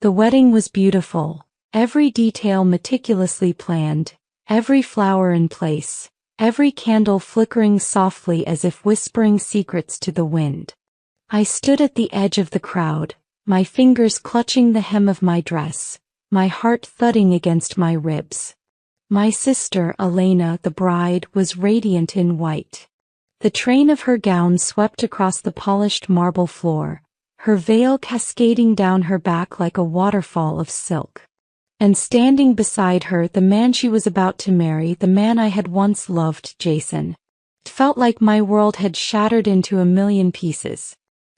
The wedding was beautiful, every detail meticulously planned, every flower in place, every candle flickering softly as if whispering secrets to the wind. I stood at the edge of the crowd, my fingers clutching the hem of my dress, my heart thudding against my ribs. My sister, Elena, the bride, was radiant in white. The train of her gown swept across the polished marble floor, her veil cascading down her back like a waterfall of silk. And standing beside her, the man she was about to marry, the man I had once loved, Jason. It felt like my world had shattered into a million pieces.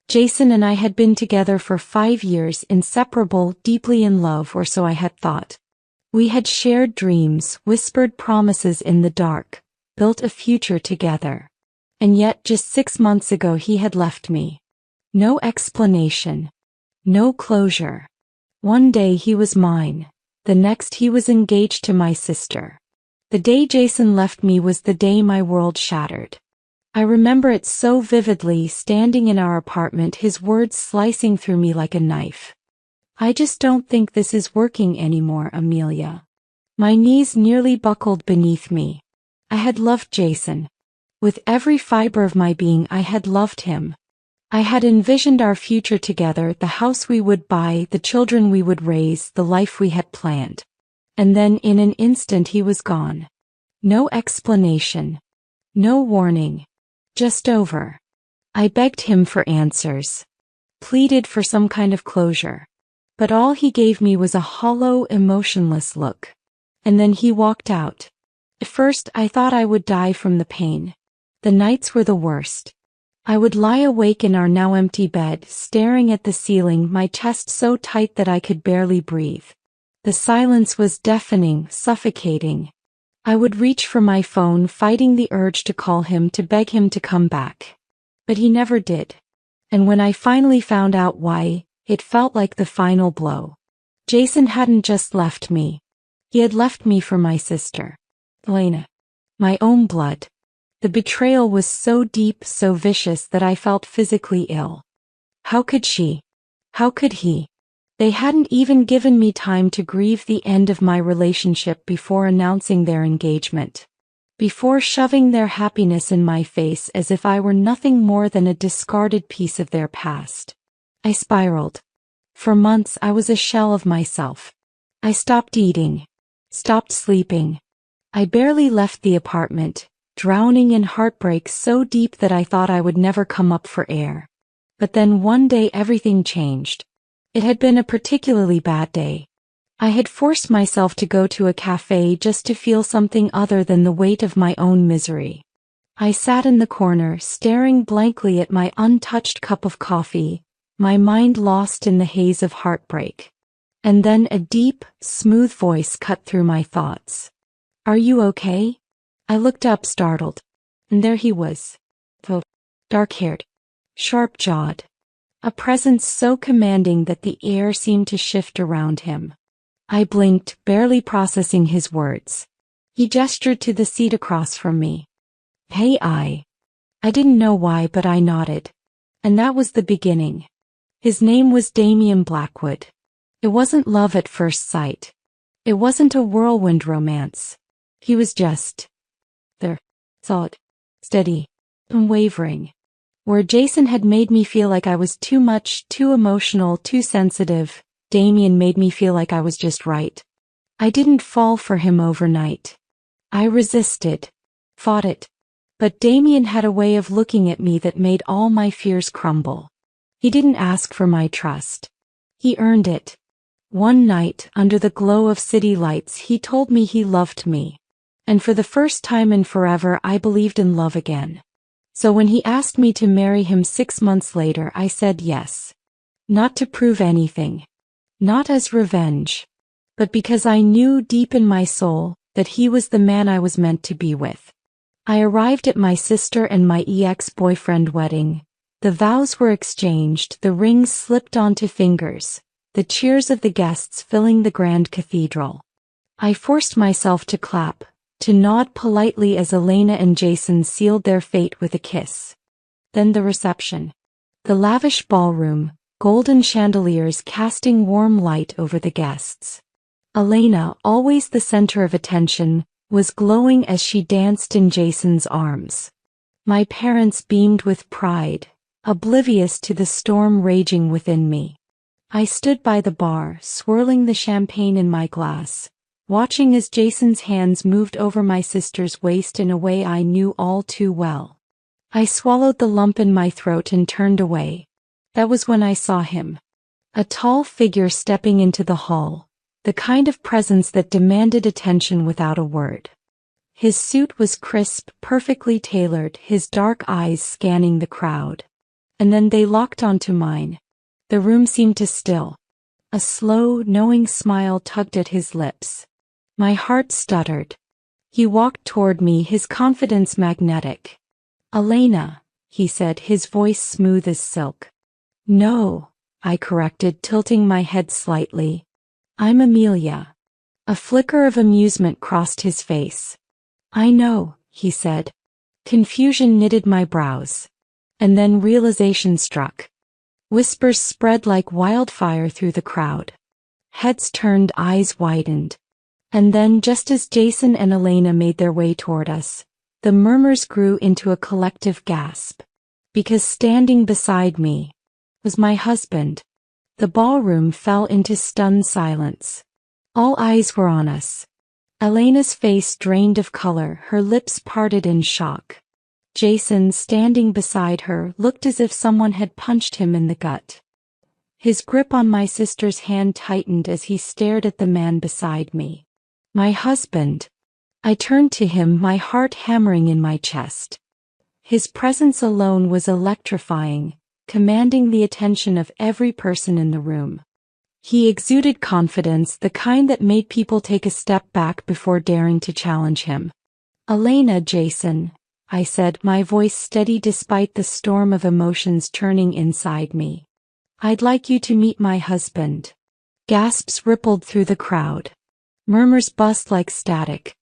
Jason and I had been together for 5 years, inseparable, deeply in love, or so I had thought. We had shared dreams, whispered promises in the dark, built a future together. And yet just 6 months ago he had left me. No explanation. No closure. One day he was mine. The next he was engaged to my sister. The day Jason left me was the day my world shattered. I remember it so vividly, standing in our apartment, his words slicing through me like a knife. I just don't think this is working anymore, Amelia. My knees nearly buckled beneath me. I had loved Jason. With every fiber of my being I had loved him. I had envisioned our future together, the house we would buy, the children we would raise, the life we had planned. And then in an instant he was gone. No explanation. No warning. Just over. I begged him for answers. Pleaded for some kind of closure. But all he gave me was a hollow, emotionless look. And then he walked out. At first I thought I would die from the pain. The nights were the worst. I would lie awake in our now empty bed, staring at the ceiling, my chest so tight that I could barely breathe. The silence was deafening, suffocating. I would reach for my phone, fighting the urge to call him, to beg him to come back. But he never did. And when I finally found out why, it felt like the final blow. Jason hadn't just left me. He had left me for my sister, Elena. My own blood. The betrayal was so deep, so vicious that I felt physically ill. How could she? How could he? They hadn't even given me time to grieve the end of my relationship before announcing their engagement. Before shoving their happiness in my face as if I were nothing more than a discarded piece of their past. I spiraled. For months I was a shell of myself. I stopped eating. Stopped sleeping. I barely left the apartment, drowning in heartbreak so deep that I thought I would never come up for air. But then one day everything changed. It had been a particularly bad day. I had forced myself to go to a cafe just to feel something other than the weight of my own misery. I sat in the corner, staring blankly at my untouched cup of coffee, my mind lost in the haze of heartbreak. And then a deep, smooth voice cut through my thoughts. "Are you okay?" I looked up, startled. And there he was. Dark-haired, sharp-jawed. A presence so commanding that the air seemed to shift around him. I blinked, barely processing his words. He gestured to the seat across from me. "Hey, I didn't know why, but I nodded. And that was the beginning. His name was Damian Blackwood. It wasn't love at first sight. It wasn't a whirlwind romance. He was just there, solid, steady, unwavering. Where Jason had made me feel like I was too much, too emotional, too sensitive, Damian made me feel like I was just right. I didn't fall for him overnight. I resisted, fought it. But Damian had a way of looking at me that made all my fears crumble. He didn't ask for my trust. He earned it. One night, under the glow of city lights, he told me he loved me. And for the first time in forever, I believed in love again. So when he asked me to marry him 6 months later, I said yes. Not to prove anything. Not as revenge. But because I knew deep in my soul that he was the man I was meant to be with. I arrived at my sister and my ex-boyfriend wedding. The vows were exchanged, the rings slipped onto fingers, the cheers of the guests filling the grand cathedral. I forced myself to clap, to nod politely as Elena and Jason sealed their fate with a kiss. Then the reception. The lavish ballroom, golden chandeliers casting warm light over the guests. Elena, always the center of attention, was glowing as she danced in Jason's arms. My parents beamed with pride, oblivious to the storm raging within me. I stood by the bar, swirling the champagne in my glass, watching as Jason's hands moved over my sister's waist in a way I knew all too well. I swallowed the lump in my throat and turned away. That was when I saw him. A tall figure stepping into the hall, the kind of presence that demanded attention without a word. His suit was crisp, perfectly tailored, his dark eyes scanning the crowd. And then they locked onto mine. The room seemed to still. A slow, knowing smile tugged at his lips. My heart stuttered. He walked toward me, his confidence magnetic. "Elena," he said, his voice smooth as silk. "No," I corrected, tilting my head slightly. "I'm Amelia." A flicker of amusement crossed his face. "I know," he said. Confusion knitted my brows. And then realization struck. Whispers spread like wildfire through the crowd. Heads turned, eyes widened. And then, just as Jason and Elena made their way toward us, the murmurs grew into a collective gasp. Because standing beside me was my husband. The ballroom fell into stunned silence. All eyes were on us. Elena's face drained of color, her lips parted in shock. Jason, standing beside her, looked as if someone had punched him in the gut. His grip on my sister's hand tightened as he stared at the man beside me. My husband. I turned to him, my heart hammering in my chest. His presence alone was electrifying, commanding the attention of every person in the room. He exuded confidence, the kind that made people take a step back before daring to challenge him. "Elena, Jason," I said, my voice steady despite the storm of emotions churning inside me. "I'd like you to meet my husband." Gasps rippled through the crowd. Murmurs buzzed like static.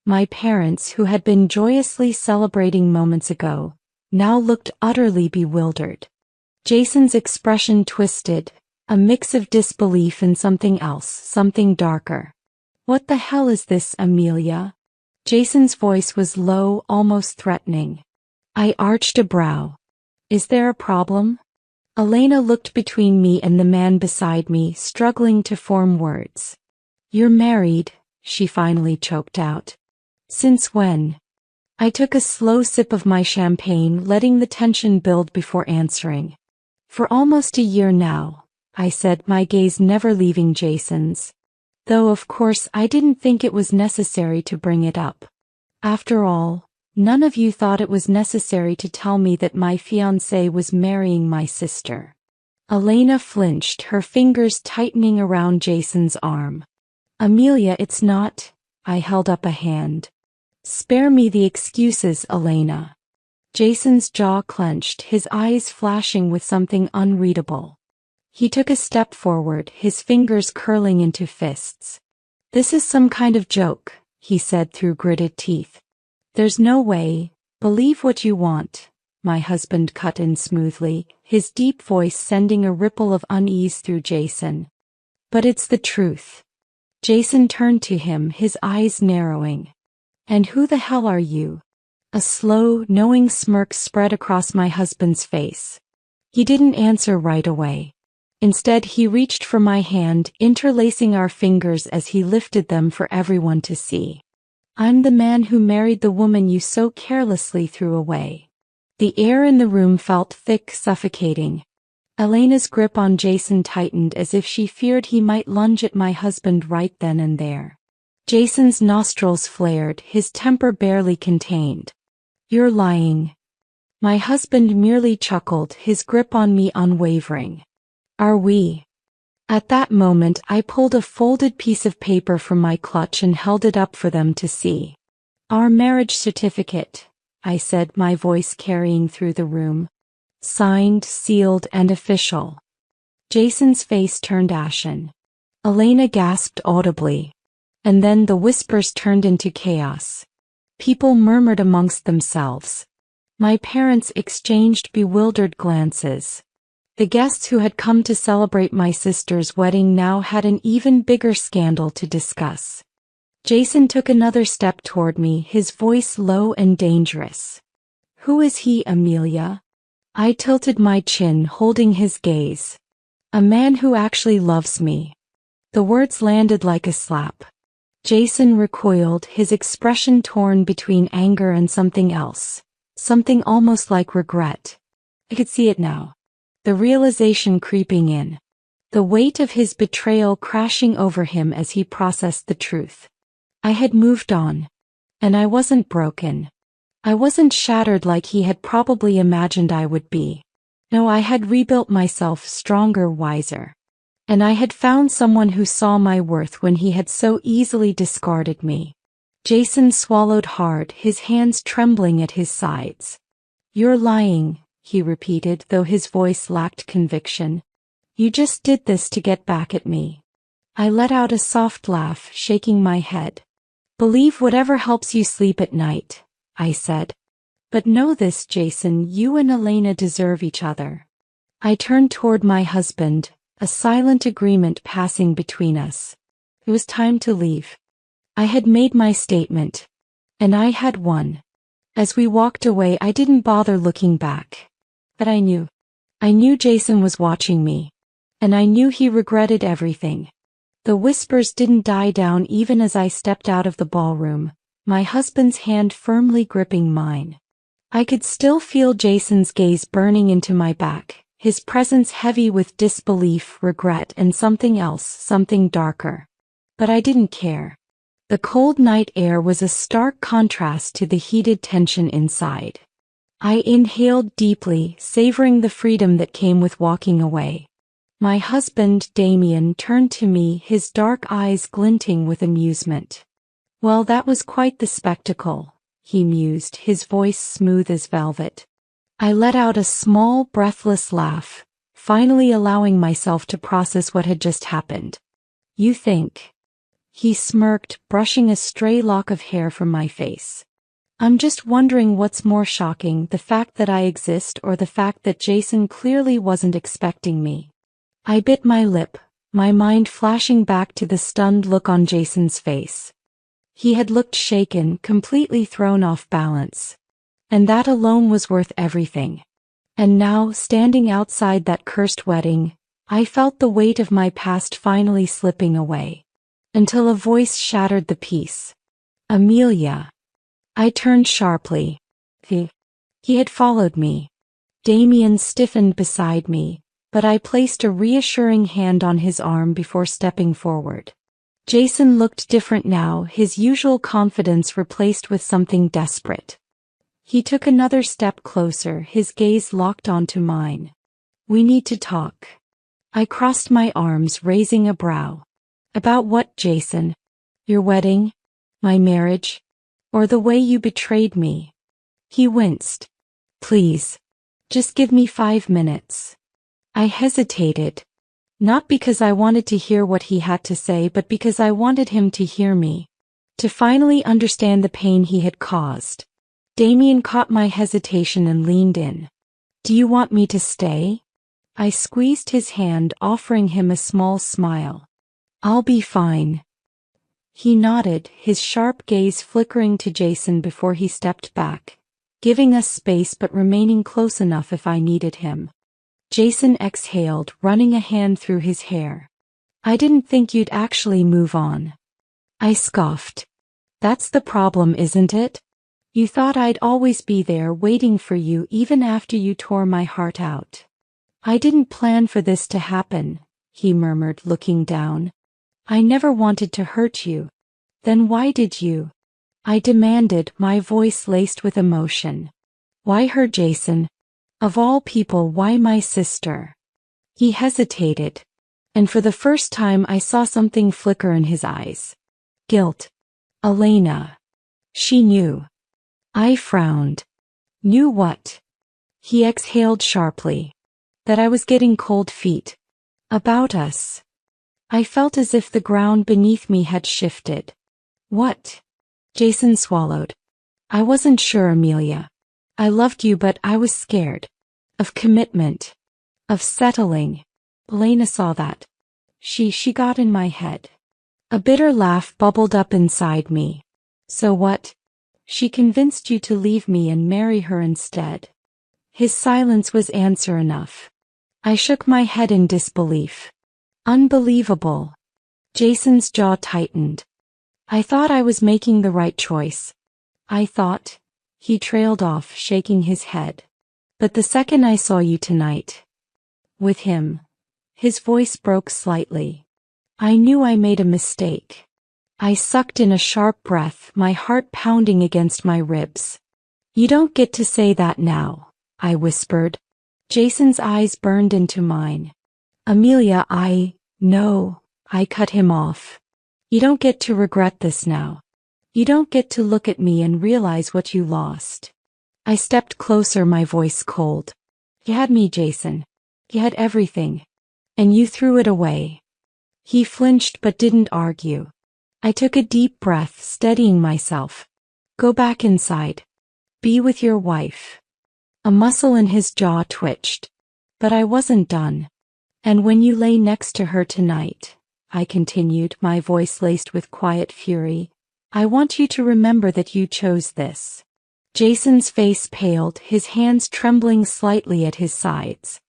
My parents, who had been joyously celebrating moments ago, now looked utterly bewildered. Jason's expression twisted, a mix of disbelief and something else, something darker. "What the hell is this, Amelia?" Jason's voice was low, almost threatening. I arched a brow. "Is there a problem?" Elena looked between me and the man beside me, struggling to form words. "You're married," she finally choked out. "Since when?" I took a slow sip of my champagne, letting the tension build before answering. "For almost a year now," I said, my gaze never leaving Jason's. Though of course I didn't think it was necessary to bring it up. After all, none of you thought it was necessary to tell me that my fiancé was marrying my sister. Elena flinched, her fingers tightening around Jason's arm. "Amelia, it's not." I held up a hand. "Spare me the excuses, Elena." Jason's jaw clenched, his eyes flashing with something unreadable. He took a step forward, his fingers curling into fists. "This is some kind of joke," he said through gritted teeth. "There's no way. Believe what you want," my husband cut in smoothly, his deep voice sending a ripple of unease through Jason. "But it's the truth." Jason turned to him, his eyes narrowing. "And who the hell are you?" A slow, knowing smirk spread across my husband's face. He didn't answer right away. Instead, he reached for my hand, interlacing our fingers as he lifted them for everyone to see. "I'm the man who married the woman you so carelessly threw away." The air in the room felt thick, suffocating. Elena's grip on Jason tightened as if she feared he might lunge at my husband right then and there. Jason's nostrils flared, his temper barely contained. "You're lying." My husband merely chuckled, his grip on me unwavering. "Are we?" At that moment, I pulled a folded piece of paper from my clutch and held it up for them to see. "Our marriage certificate," I said, my voice carrying through the room. "Signed, sealed, and official." Jason's face turned ashen. Elena gasped audibly. And then the whispers turned into chaos. People murmured amongst themselves. My parents exchanged bewildered glances. The guests who had come to celebrate my sister's wedding now had an even bigger scandal to discuss. Jason took another step toward me, his voice low and dangerous. "Who is he, Amelia?" I tilted my chin, holding his gaze. "A man who actually loves me." The words landed like a slap. Jason recoiled, his expression torn between anger and something else. Something almost like regret. I could see it now. The realization creeping in. The weight of his betrayal crashing over him as he processed the truth. I had moved on. And I wasn't broken. I wasn't shattered like he had probably imagined I would be. No, I had rebuilt myself stronger, wiser. And I had found someone who saw my worth when he had so easily discarded me. Jason swallowed hard, his hands trembling at his sides. "You're lying," he repeated, though his voice lacked conviction. "You just did this to get back at me." I let out a soft laugh, shaking my head. "Believe whatever helps you sleep at night," I said. "But know this, Jason, you and Elena deserve each other." I turned toward my husband, a silent agreement passing between us. It was time to leave. I had made my statement. And I had won. As we walked away, I didn't bother looking back. But I knew. I knew Jason was watching me. And I knew he regretted everything. The whispers didn't die down even as I stepped out of the ballroom, my husband's hand firmly gripping mine. I could still feel Jason's gaze burning into my back, his presence heavy with disbelief, regret, and something else, something darker. But I didn't care. The cold night air was a stark contrast to the heated tension inside. I inhaled deeply, savoring the freedom that came with walking away. My husband, Damien, turned to me, his dark eyes glinting with amusement. "Well, that was quite the spectacle," he mused, his voice smooth as velvet. I let out a small, breathless laugh, finally allowing myself to process what had just happened. "You think?" He smirked, brushing a stray lock of hair from my face. "I'm just wondering what's more shocking, the fact that I exist or the fact that Jason clearly wasn't expecting me." I bit my lip, my mind flashing back to the stunned look on Jason's face. He had looked shaken, completely thrown off balance. And that alone was worth everything. And now, standing outside that cursed wedding, I felt the weight of my past finally slipping away. Until a voice shattered the peace. "Amelia." I turned sharply. He had followed me. Damien stiffened beside me, but I placed a reassuring hand on his arm before stepping forward. Jason looked different now, his usual confidence replaced with something desperate. He took another step closer, his gaze locked onto mine. "We need to talk." I crossed my arms, raising a brow. "About what, Jason? Your wedding? My marriage? Or the way you betrayed me?" He winced. "Please. Just give me 5 minutes." I hesitated. Not because I wanted to hear what he had to say, but because I wanted him to hear me. To finally understand the pain he had caused. Damien caught my hesitation and leaned in. "Do you want me to stay?" I squeezed his hand, offering him a small smile. "I'll be fine." He nodded, his sharp gaze flickering to Jason before he stepped back, giving us space but remaining close enough if I needed him. Jason exhaled, running a hand through his hair. "I didn't think you'd actually move on." I scoffed. "That's the problem, isn't it? You thought I'd always be there waiting for you even after you tore my heart out." "I didn't plan for this to happen," he murmured, looking down. "I never wanted to hurt you." "Then why did you?" I demanded, my voice laced with emotion. "Why her, Jason? Of all people, why my sister?" He hesitated, and for the first time I saw something flicker in his eyes. Guilt. Elena. She knew. I frowned. "Knew what?" He exhaled sharply. "That I was getting cold feet. About us." I felt as if the ground beneath me had shifted. "What?" Jason swallowed. "I wasn't sure, Amelia. I loved you, but I was scared. Of commitment. of settling. Elena saw that. She got in my head. A bitter laugh bubbled up inside me. So what? She convinced you to leave me and marry her instead. His silence was answer enough. I shook my head in disbelief. Unbelievable. Jason's jaw tightened. I thought I was making the right choice. I thought. He trailed off, shaking his head. But the second I saw you tonight. With him. His voice broke slightly. I knew I made a mistake. I sucked in a sharp breath, my heart pounding against my ribs. You don't get to say that now, I whispered. Jason's eyes burned into mine. Amelia, no, I cut him off. You don't get to regret this now. You don't get to look at me and realize what you lost. I stepped closer, my voice cold. You had me, Jason. You had everything. And you threw it away. He flinched but didn't argue. I took a deep breath, steadying myself. Go back inside. Be with your wife. A muscle in his jaw twitched. But I wasn't done. And when you lay next to her tonight, I continued, my voice laced with quiet fury, I want you to remember that you chose this. Jason's face paled, his hands trembling slightly at his sides.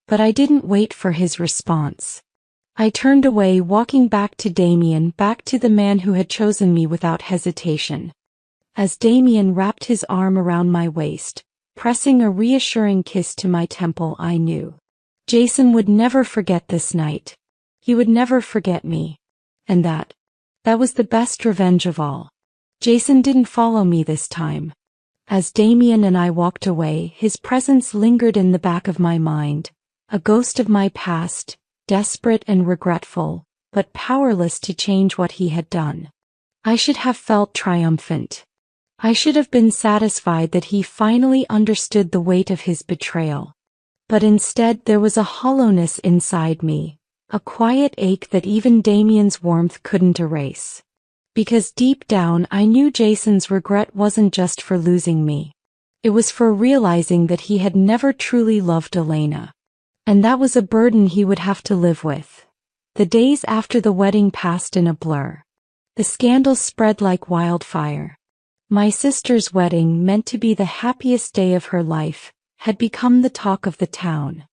But I didn't wait for his response. I turned away, walking back to Damien, back to the man who had chosen me without hesitation. As Damien wrapped his arm around my waist, pressing a reassuring kiss to my temple, I knew. Jason would never forget this night. He would never forget me. And that was the best revenge of all. Jason didn't follow me this time. As Damien and I walked away, his presence lingered in the back of my mind, a ghost of my past, desperate and regretful, but powerless to change what he had done. I should have felt triumphant. I should have been satisfied that he finally understood the weight of his betrayal. But instead there was a hollowness inside me, a quiet ache that even Damien's warmth couldn't erase. Because deep down I knew Jason's regret wasn't just for losing me. It was for realizing that he had never truly loved Elena. And that was a burden he would have to live with. The days after the wedding passed in a blur. The scandal spread like wildfire. My sister's wedding, meant to be the happiest day of her life, had become the talk of the town.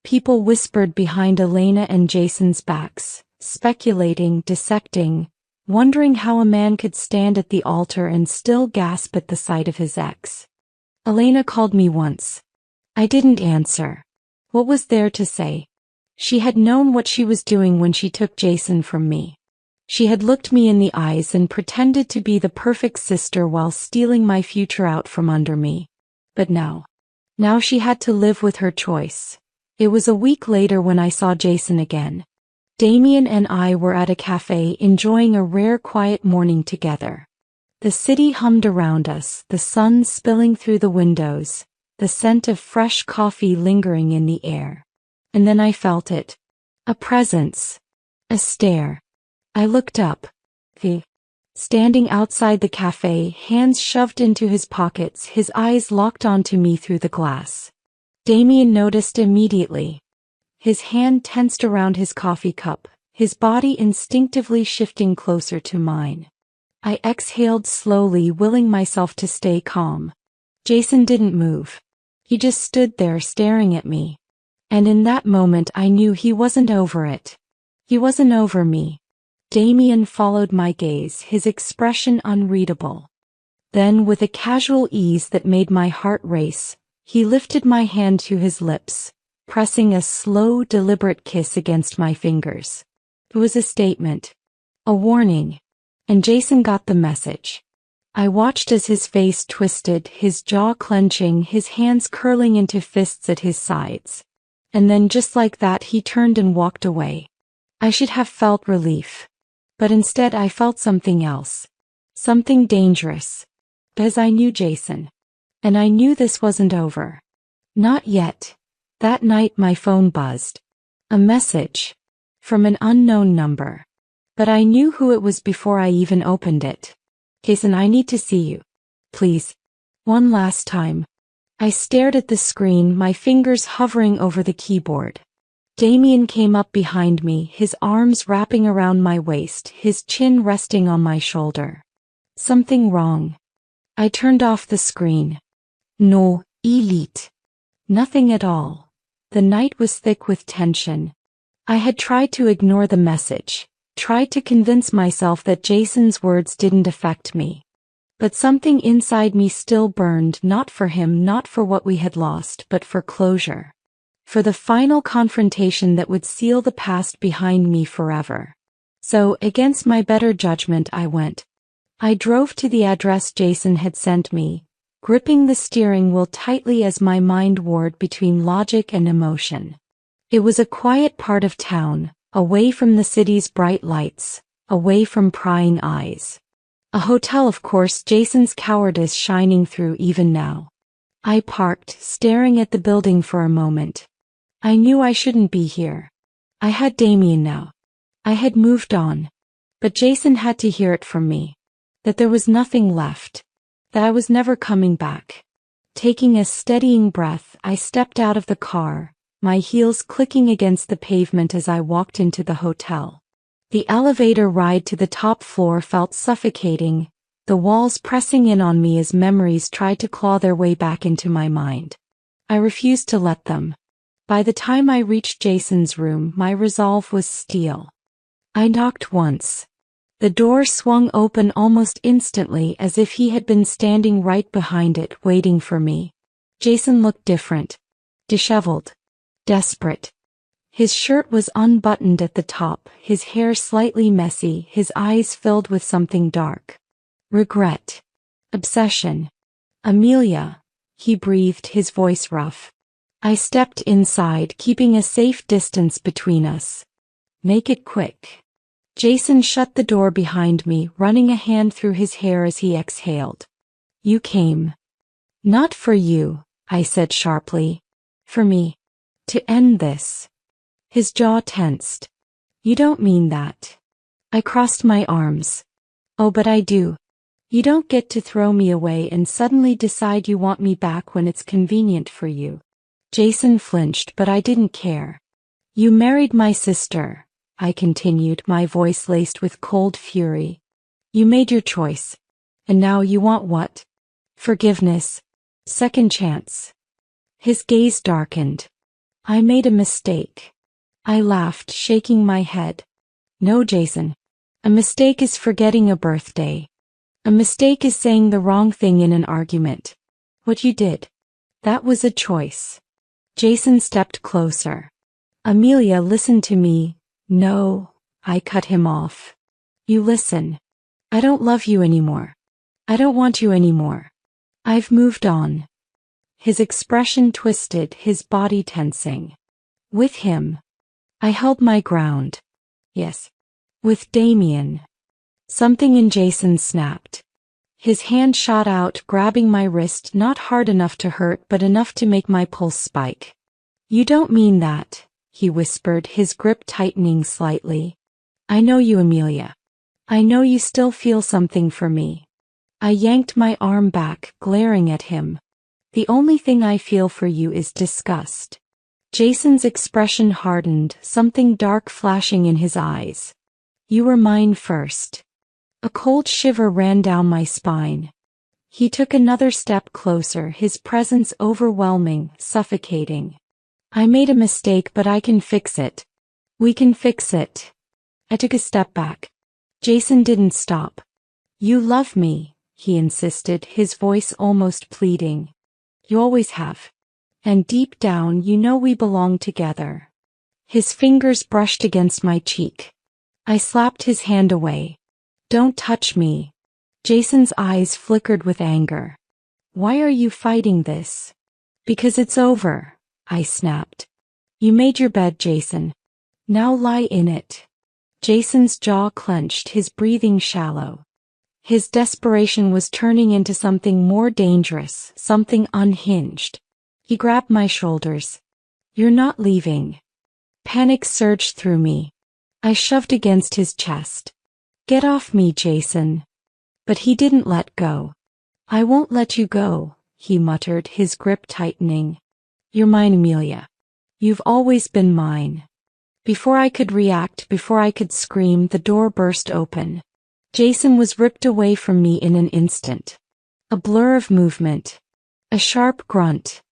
People whispered behind Elena and Jason's backs, speculating, dissecting, wondering how a man could stand at the altar and still gasp at the sight of his ex. Elena called me once. I didn't answer. What was there to say? She had known what she was doing when she took Jason from me. She had looked me in the eyes and pretended to be the perfect sister while stealing my future out from under me. But now she had to live with her choice. It was a week later when I saw Jason again. Damien and I were at a cafe enjoying a rare quiet morning together. The city hummed around us, the sun spilling through the windows, the scent of fresh coffee lingering in the air. And then I felt it. A presence. A stare. I looked up. He, standing outside the cafe, hands shoved into his pockets, his eyes locked onto me through the glass. Damien noticed immediately. His hand tensed around his coffee cup, his body instinctively shifting closer to mine. I exhaled slowly, willing myself to stay calm. Jason didn't move. He just stood there staring at me. And in that moment I knew he wasn't over it. He wasn't over me. Damien followed my gaze, his expression unreadable. Then, with a casual ease that made my heart race, he lifted my hand to his lips, pressing a slow, deliberate kiss against my fingers. It was a statement. A warning. And Jason got the message. I watched as his face twisted, his jaw clenching, his hands curling into fists at his sides. And then just like that he turned and walked away. I should have felt relief. But instead I felt something else. Something dangerous. Because I knew Jason. And I knew this wasn't over. Not yet. That night my phone buzzed. A message. From an unknown number. But I knew who it was before I even opened it. Jason, I need to see you. Please. One last time. I stared at the screen, my fingers hovering over the keyboard. Damien came up behind me, his arms wrapping around my waist, his chin resting on my shoulder. Something wrong. I turned off the screen. No, Elite. Nothing at all. The night was thick with tension. I had tried to ignore the message, tried to convince myself that Jason's words didn't affect me. But something inside me still burned, not for him, not for what we had lost, but for closure. For the final confrontation that would seal the past behind me forever. So, against my better judgment, I went. I drove to the address Jason had sent me, gripping the steering wheel tightly as my mind warred between logic and emotion. It was a quiet part of town, away from the city's bright lights, away from prying eyes. A hotel, of course, Jason's cowardice shining through even now. I parked, staring at the building for a moment. I knew I shouldn't be here. I had Damien now. I had moved on. But Jason had to hear it from me. That there was nothing left. That I was never coming back. Taking a steadying breath, I stepped out of the car, my heels clicking against the pavement as I walked into the hotel. The elevator ride to the top floor felt suffocating, the walls pressing in on me as memories tried to claw their way back into my mind. I refused to let them. By the time I reached Jason's room, my resolve was steel. I knocked once. The door swung open almost instantly, as if he had been standing right behind it, waiting for me. Jason looked different. Disheveled. Desperate. His shirt was unbuttoned at the top, his hair slightly messy, his eyes filled with something dark. Regret. Obsession. Amelia, he breathed, his voice rough. I stepped inside, keeping a safe distance between us. Make it quick. Jason shut the door behind me, running a hand through his hair as he exhaled. You came. Not for you, I said sharply. For me. To end this. His jaw tensed. You don't mean that. I crossed my arms. Oh, but I do. You don't get to throw me away and suddenly decide you want me back when it's convenient for you. Jason flinched, but I didn't care. You married my sister, I continued, my voice laced with cold fury. You made your choice. And now you want what? Forgiveness. Second chance. His gaze darkened. I made a mistake. I laughed, shaking my head. No, Jason. A mistake is forgetting a birthday. A mistake is saying the wrong thing in an argument. What you did. That was a choice. Jason stepped closer. Amelia, listen to me. No, I cut him off. You listen. I don't love you anymore. I don't want you anymore. I've moved on. His expression twisted, his body tensing. With him. I held my ground. Yes. With Damien. Something in Jason snapped. His hand shot out, grabbing my wrist, not hard enough to hurt but enough to make my pulse spike. You don't mean that, he whispered, his grip tightening slightly. I know you, Amelia. I know you still feel something for me. I yanked my arm back, glaring at him. The only thing I feel for you is disgust. Jason's expression hardened, something dark flashing in his eyes. You were mine first. A cold shiver ran down my spine. He took another step closer, his presence overwhelming, suffocating. I made a mistake, but I can fix it. We can fix it. I took a step back. Jason didn't stop. You love me, he insisted, his voice almost pleading. You always have. And deep down you know we belong together. His fingers brushed against my cheek. I slapped his hand away. Don't touch me. Jason's eyes flickered with anger. Why are you fighting this? Because it's over, I snapped. You made your bed, Jason. Now lie in it. Jason's jaw clenched, his breathing shallow. His desperation was turning into something more dangerous, something unhinged. He grabbed my shoulders. You're not leaving. Panic surged through me. I shoved against his chest. Get off me, Jason. But he didn't let go. I won't let you go, he muttered, his grip tightening. You're mine, Amelia. You've always been mine. Before I could react, before I could scream, the door burst open. Jason was ripped away from me in an instant. A blur of movement. A sharp grunt.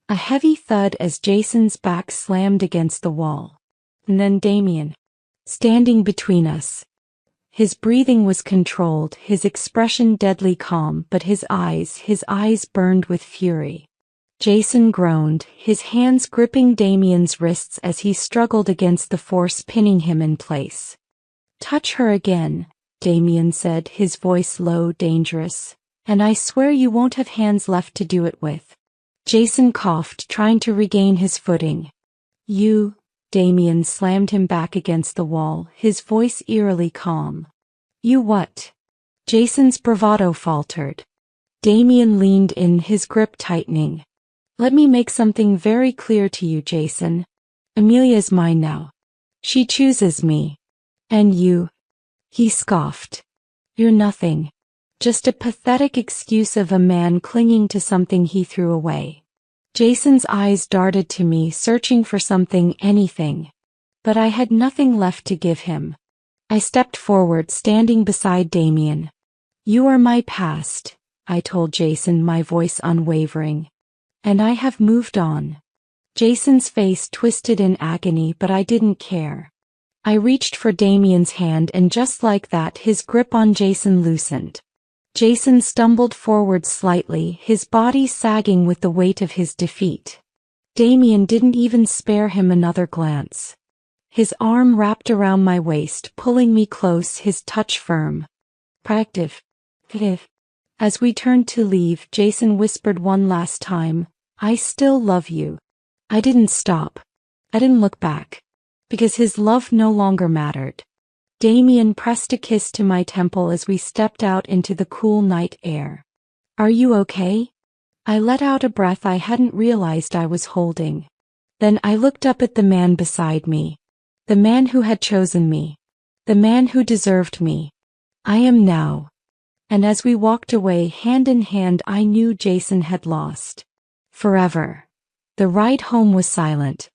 A heavy thud as Jason's back slammed against the wall. And then Damien. Standing between us. His breathing was controlled, his expression deadly calm, but his eyes burned with fury. Jason groaned, his hands gripping Damien's wrists as he struggled against the force pinning him in place. Touch her again, Damien said, his voice low, dangerous, and I swear you won't have hands left to do it with. Jason coughed, trying to regain his footing. You, Damien slammed him back against the wall, his voice eerily calm. You what? Jason's bravado faltered. Damien leaned in, his grip tightening. Let me make something very clear to you, Jason. Amelia is mine now. She chooses me. And you? He scoffed. You're nothing. Just a pathetic excuse of a man clinging to something he threw away. Jason's eyes darted to me, searching for something, anything. But I had nothing left to give him. I stepped forward, standing beside Damien. You are my past, I told Jason, my voice unwavering. And I have moved on. Jason's face twisted in agony, but I didn't care. I reached for Damien's hand, and just like that, his grip on Jason loosened. Jason stumbled forward slightly, his body sagging with the weight of his defeat. Damien didn't even spare him another glance. His arm wrapped around my waist, pulling me close, his touch firm. Proactive. As we turned to leave, Jason whispered one last time, I still love you. I didn't stop. I didn't look back. Because his love no longer mattered. Damien pressed a kiss to my temple as we stepped out into the cool night air. Are you okay? I let out a breath I hadn't realized I was holding. Then I looked up at the man beside me. The man who had chosen me. The man who deserved me. I am now. And as we walked away hand in hand, I knew Jason had lost. Forever. The ride home was silent.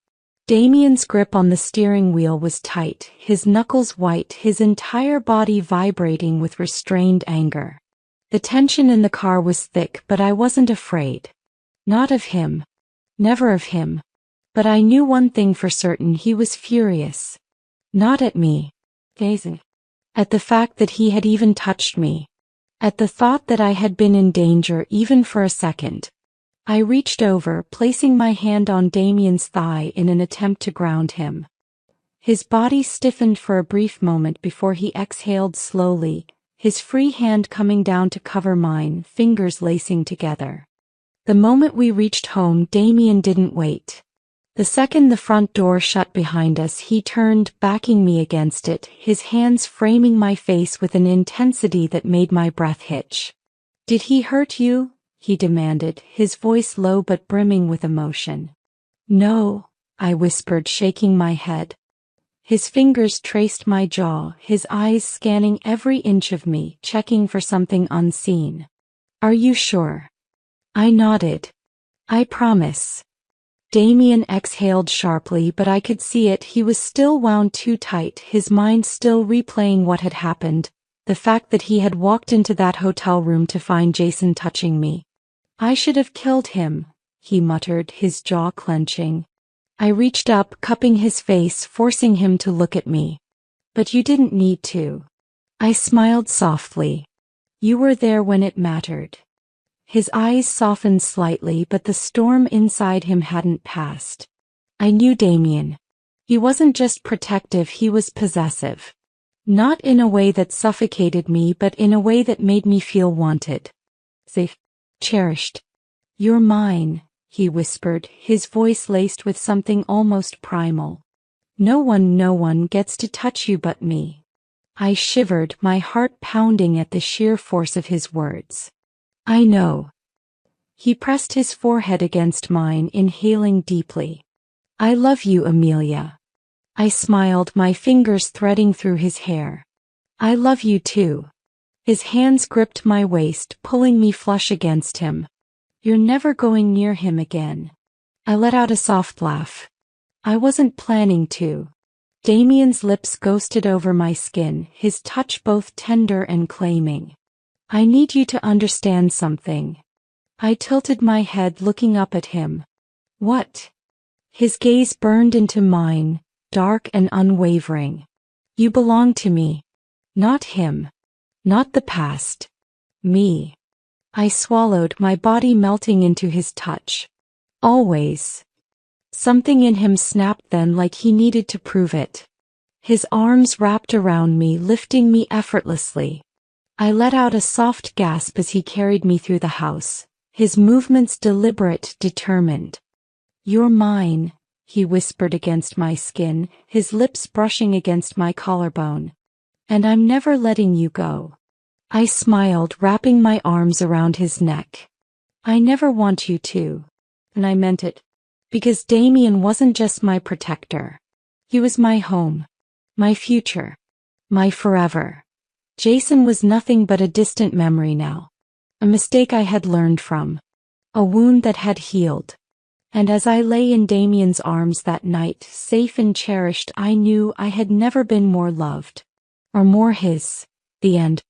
Damien's grip on the steering wheel was tight, his knuckles white, his entire body vibrating with restrained anger. The tension in the car was thick, but I wasn't afraid. Not of him. Never of him. But I knew one thing for certain, he was furious. Not at me. Gazing. At the fact that he had even touched me. At the thought that I had been in danger even for a second. I reached over, placing my hand on Damien's thigh in an attempt to ground him. His body stiffened for a brief moment before he exhaled slowly, his free hand coming down to cover mine, fingers lacing together. The moment we reached home, Damien didn't wait. The second the front door shut behind us, he turned, backing me against it, his hands framing my face with an intensity that made my breath hitch. Did he hurt you? He demanded, his voice low but brimming with emotion. No, I whispered, shaking my head. His fingers traced my jaw, his eyes scanning every inch of me, checking for something unseen. Are you sure? I nodded. I promise. Damien exhaled sharply, but I could see it, he was still wound too tight, his mind still replaying what had happened, the fact that he had walked into that hotel room to find Jason touching me. I should have killed him, he muttered, his jaw clenching. I reached up, cupping his face, forcing him to look at me. But you didn't need to. I smiled softly. You were there when it mattered. His eyes softened slightly, but the storm inside him hadn't passed. I knew Damien. He wasn't just protective, he was possessive. Not in a way that suffocated me, but in a way that made me feel wanted. Safe. Cherished. You're mine, he whispered, his voice laced with something almost primal. No one gets to touch you but me. I shivered, my heart pounding at the sheer force of his words. I know. He pressed his forehead against mine, inhaling deeply. I love you, Amelia. I smiled, my fingers threading through his hair. I love you too. His hands gripped my waist, pulling me flush against him. You're never going near him again. I let out a soft laugh. I wasn't planning to. Damien's lips ghosted over my skin, his touch both tender and claiming. I need you to understand something. I tilted my head, looking up at him. What? His gaze burned into mine, dark and unwavering. You belong to me. Not him. Not the past. Me. I swallowed, my body melting into his touch. Always. Something in him snapped then, like he needed to prove it. His arms wrapped around me, lifting me effortlessly. I let out a soft gasp as he carried me through the house, his movements deliberate, determined. You're mine, he whispered against my skin, his lips brushing against my collarbone. And I'm never letting you go. I smiled, wrapping my arms around his neck. I never want you to. And I meant it. Because Damien wasn't just my protector. He was my home. My future. My forever. Jason was nothing but a distant memory now. A mistake I had learned from. A wound that had healed. And as I lay in Damien's arms that night, safe and cherished, I knew I had never been more loved. Or more his. The end.